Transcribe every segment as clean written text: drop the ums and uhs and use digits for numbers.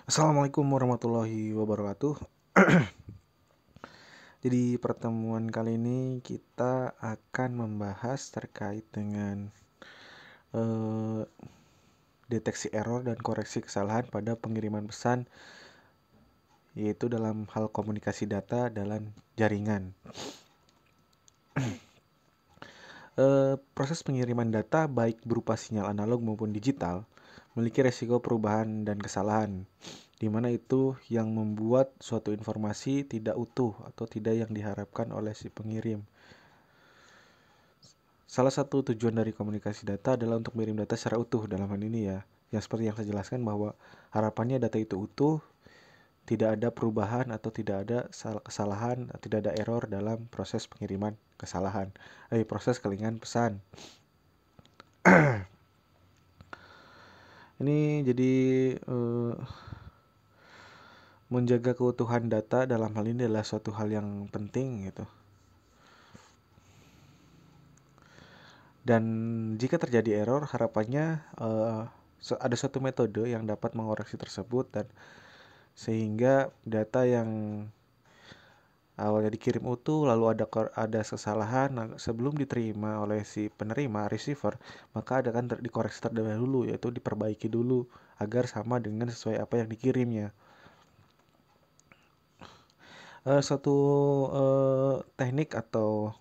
Assalamualaikum warahmatullahi wabarakatuh. Jadi pertemuan kali ini kita akan membahas terkait dengan eh, deteksi error dan koreksi kesalahan pada pengiriman pesan, yaitu dalam hal komunikasi data dalam jaringan. Proses pengiriman data baik berupa sinyal analog maupun digital memiliki resiko perubahan dan kesalahan, di mana itu yang membuat suatu informasi tidak utuh atau tidak yang diharapkan oleh si pengirim. Salah satu tujuan dari komunikasi data adalah untuk mengirim data secara utuh dalam hal ini ya. Yang seperti yang saya jelaskan bahwa harapannya data itu utuh, tidak ada perubahan atau tidak ada kesalahan, tidak ada error dalam proses pengiriman proses kelingan pesan. Ini jadi menjaga keutuhan data dalam hal ini adalah suatu hal yang penting gitu. Dan jika terjadi error, harapannya ada suatu metode yang dapat mengoreksi tersebut dan sehingga data yang awalnya dikirim utuh lalu ada kesalahan sebelum diterima oleh si penerima receiver, maka akan dikoreksi terlebih dahulu, yaitu diperbaiki dulu agar sama dengan sesuai apa yang dikirimnya. Suatu teknik atau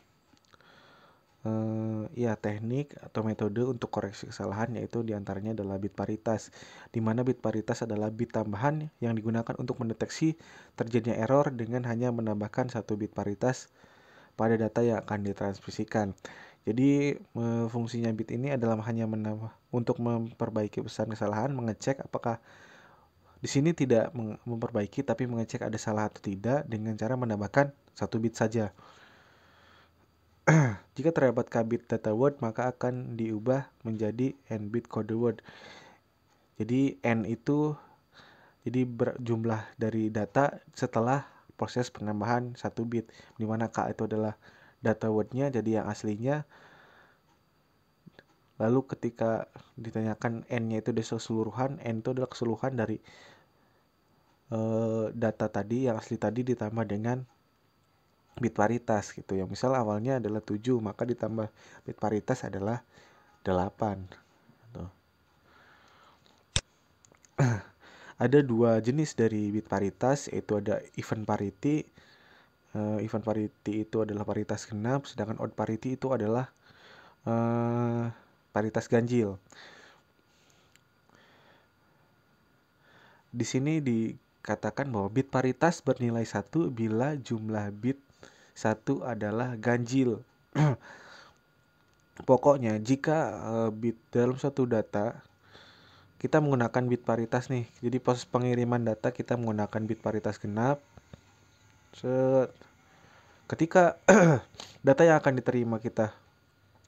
teknik atau metode untuk koreksi kesalahan yaitu diantaranya adalah bit paritas, di mana bit paritas adalah bit tambahan yang digunakan untuk mendeteksi terjadinya error dengan hanya menambahkan satu bit paritas pada data yang akan ditransmisikan. Jadi fungsinya bit ini adalah hanya menambah untuk memperbaiki pesan kesalahan, mengecek apakah di sini tidak memperbaiki tapi mengecek ada salah atau tidak dengan cara menambahkan satu bit saja. Jika terdapat k-bit data word, maka akan diubah menjadi n-bit kode word. Jadi n itu jadi jumlah dari data setelah proses penambahan 1 bit, di mana k itu adalah data wordnya, jadi yang aslinya. Lalu ketika ditanyakan n-nya itu keseluruhan, n itu adalah keseluruhan dari data tadi yang asli tadi ditambah dengan bit paritas gitu ya. Misal awalnya adalah 7, maka ditambah bit paritas adalah 8 gitu. Ada dua jenis dari bit paritas, yaitu ada even parity. Even parity itu adalah paritas genap, sedangkan odd parity itu adalah paritas ganjil. Di sini dikatakan bahwa bit paritas bernilai 1 bila jumlah bit 1 adalah ganjil. Pokoknya jika bit dalam suatu data kita menggunakan bit paritas nih. Jadi proses pengiriman data kita menggunakan bit paritas genap. Ketika data yang akan diterima kita,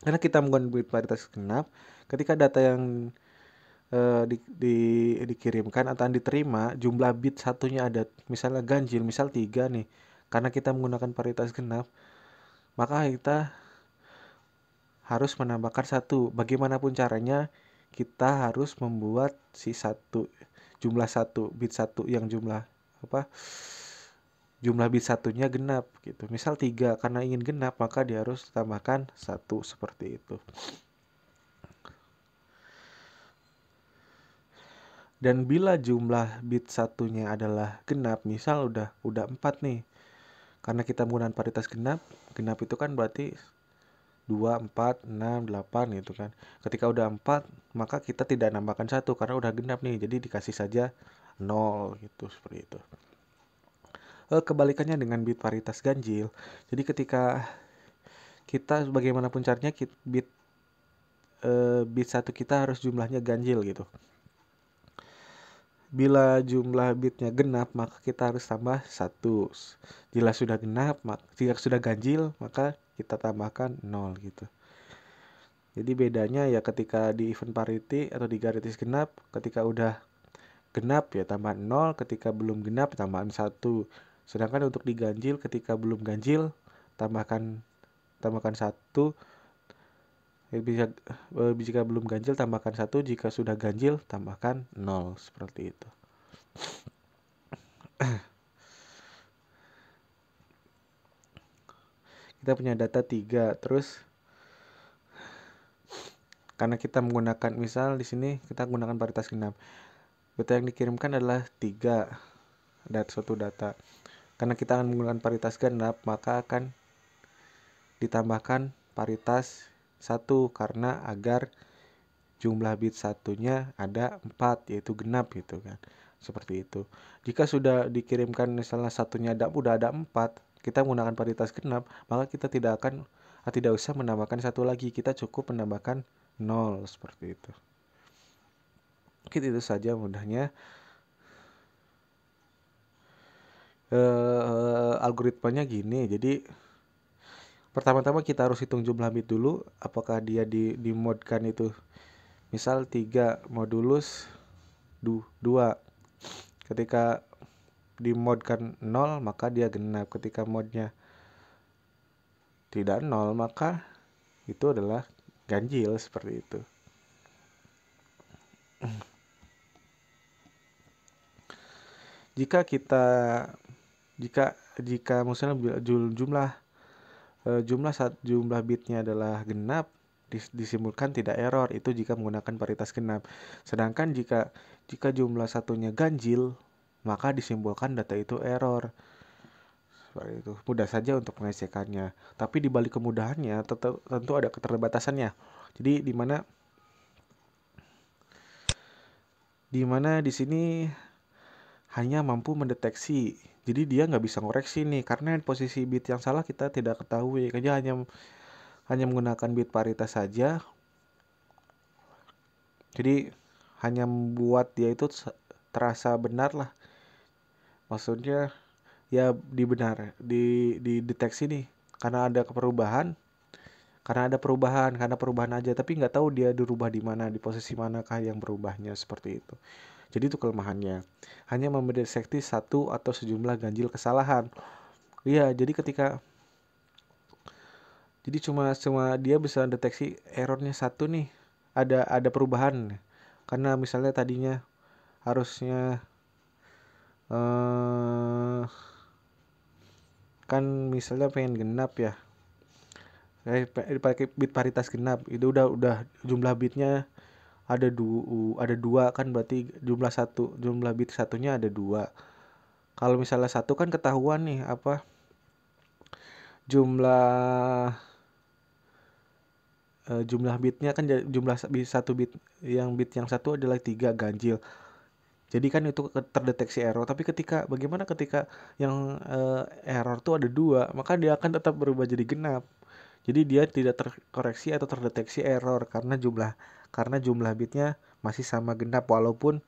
karena kita menggunakan bit paritas genap, ketika data yang dikirimkan atau diterima, jumlah bit satunya ada misalnya ganjil, misal 3 nih. Karena kita menggunakan paritas genap, maka kita harus menambahkan 1. Bagaimanapun caranya, kita harus membuat si jumlah 1 bit 1 yang jumlah bit satunya genap gitu. Misal 3, karena ingin genap maka dia harus tambahkan 1 seperti itu. Dan bila jumlah bit satunya adalah genap, misal udah 4 nih. Karena kita menggunakan paritas genap itu kan berarti 2, 4, 6, 8 gitu kan. Ketika udah 4, maka kita tidak nambahkan 1 karena udah genap nih. Jadi dikasih saja 0 gitu, seperti itu. Kebalikannya dengan bit paritas ganjil. Jadi ketika kita bagaimanapun caranya bit 1 kita harus jumlahnya ganjil gitu. Bila jumlah bitnya genap, maka kita harus tambah 1. Jika sudah ganjil, maka kita tambahkan 0 gitu. Jadi bedanya ya ketika di even parity atau di garis genap, ketika udah genap ya tambah 0, ketika belum genap tambahan 1. Sedangkan untuk di ganjil ketika belum ganjil tambahkan 1. Jika belum ganjil tambahkan 1, jika sudah ganjil tambahkan 0, seperti itu. Kita punya data 3, terus karena kita menggunakan, misal di sini kita menggunakan paritas genap. Data yang dikirimkan adalah 3, suatu data. Karena kita akan menggunakan paritas genap, maka akan ditambahkan paritas 1 karena agar jumlah bit satunya ada 4, yaitu genap gitu kan. Seperti itu. Jika sudah dikirimkan misalnya satunya udah ada 4, kita menggunakan paritas genap, maka kita tidak usah menambahkan 1 lagi. Kita cukup menambahkan 0 seperti itu. Mungkin itu saja mudahnya. Algoritmanya gini. Jadi pertama-tama kita harus hitung jumlah bit dulu, apakah dia dimodkan itu. Misal 3 modulus 2. Ketika dimodkan 0, maka dia genap. Ketika modnya tidak 0, maka itu adalah ganjil, seperti itu. Jika misalnya jumlah bitnya adalah genap, disimpulkan tidak error, itu jika menggunakan paritas genap. Sedangkan jika jumlah satunya ganjil, maka disimpulkan data itu error. Seperti itu. Mudah saja untuk pengecekannya. Tapi di balik kemudahannya tentu ada keterbatasannya. Jadi di mana di sini hanya mampu mendeteksi. Jadi dia nggak bisa ngoreksi nih, karena posisi bit yang salah kita tidak ketahui. Dia hanya menggunakan bit paritas saja. Jadi hanya membuat dia itu terasa benar lah. Maksudnya ya dideteksi nih karena ada perubahan aja, tapi nggak tahu dia dirubah di mana, di posisi manakah yang berubahnya, seperti itu. Jadi itu kelemahannya, hanya mendeteksi satu atau sejumlah ganjil kesalahan. Iya, jadi cuma dia bisa deteksi errornya 1 nih, ada perubahan, karena misalnya tadinya harusnya kan misalnya pengen genap ya, pakai bit paritas genap, itu udah jumlah bitnya ada dua kan, berarti jumlah bit satunya ada 2. Kalau misalnya 1 kan ketahuan nih apa jumlah bitnya kan, jumlah bit yang satu adalah 3 ganjil. Jadi kan itu terdeteksi error. Tapi bagaimana ketika yang error tuh ada 2, maka dia akan tetap berubah jadi genap. Jadi dia tidak terkoreksi atau terdeteksi error karena jumlah bitnya masih sama genap, walaupun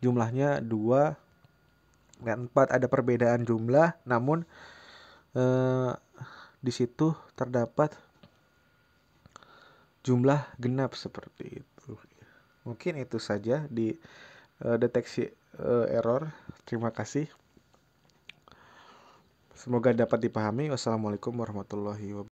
jumlahnya 2 dan 4, ada perbedaan jumlah, namun di situ terdapat jumlah genap, seperti itu. Mungkin itu saja di deteksi error. Terima kasih. Semoga dapat dipahami. Wassalamualaikum warahmatullahi wabarakatuh.